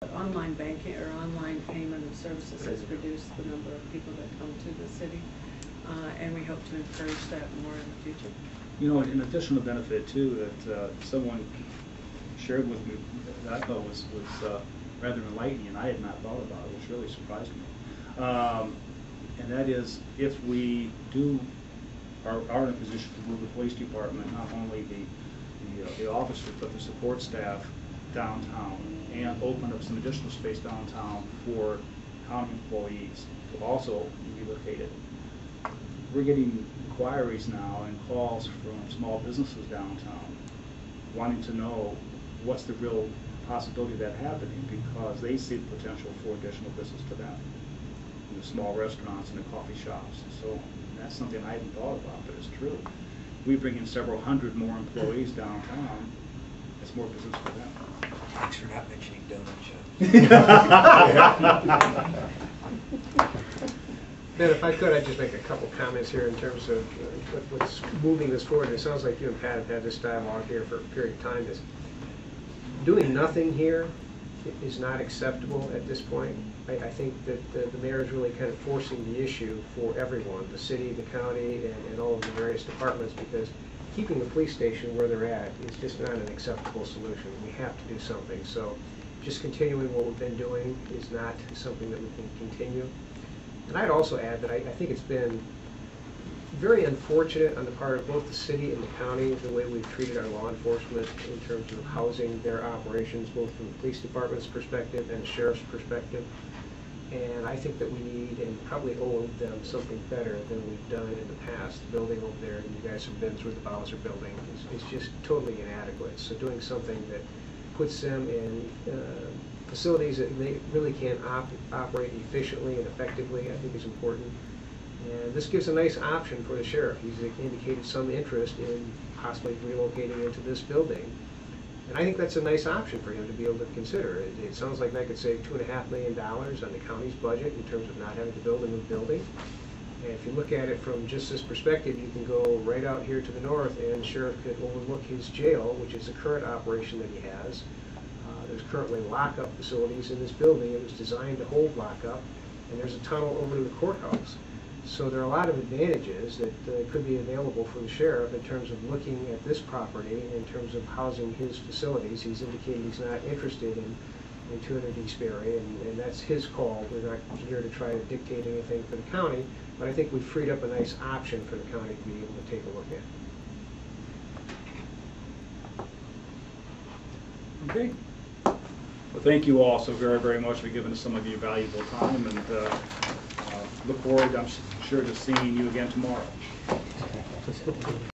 Online banking or online payment of services has reduced the number of people that come to the city, and we hope to encourage that more in the future. You know, an additional benefit too that someone shared with me that I thought was rather enlightening, and I had not thought about it, which really surprised me. And that is, if we are in a position to move the police department, not only the officers but the support staff downtown, and open up some additional space downtown for county employees to also be located. We're getting inquiries now and calls from small businesses downtown wanting to know what's the real possibility of that happening, because they see the potential for additional business to them in the small restaurants and the coffee shops. So that's something I hadn't thought about, but it's true. We bring in several hundred more employees downtown. It's more business for them. Thanks for not mentioning donut shops. Ben, if I could, I'd just make a couple comments here in terms of what's moving this forward. It sounds like you and Pat have had this dialogue here for a period of time. Doing nothing here is not acceptable at this point. I think that the mayor is really kind of forcing the issue for everyone, the city, the county, and all of the various departments, because keeping the police station where they're at is just not an acceptable solution. We have to do something. So just continuing what we've been doing is not something that we can continue. And I'd also add that I think it's been very unfortunate on the part of both the city and the county the way we've treated our law enforcement in terms of housing their operations, both from the police department's perspective and the sheriff's perspective. And I think that we need and probably owe them something better than we've done in the past. The building over there, and you guys have been through the Bowser building, is just totally inadequate. So doing something that puts them in facilities that they really can operate efficiently and effectively, I think is important. And this gives a nice option for the sheriff. He's indicated some interest in possibly relocating into this building. And I think that's a nice option for him to be able to consider. It sounds like that could save $2.5 million on the county's budget in terms of not having to build a new building. And if you look at it from just this perspective, you can go right out here to the north, and the sheriff could overlook his jail, which is the current operation that he has. There's currently lockup facilities in this building. It was designed to hold lockup, and there's a tunnel over to the courthouse. So there are a lot of advantages that could be available for the sheriff in terms of looking at this property, in terms of housing his facilities. He's indicated he's not interested in 200 East Berry, and that's his call. We're not here to try to dictate anything for the county, but I think we've freed up a nice option for the county to be able to take a look at. Okay. Well, thank you all so very, very much for giving us some of your valuable time, and look forward, I'm sure, to seeing you again tomorrow.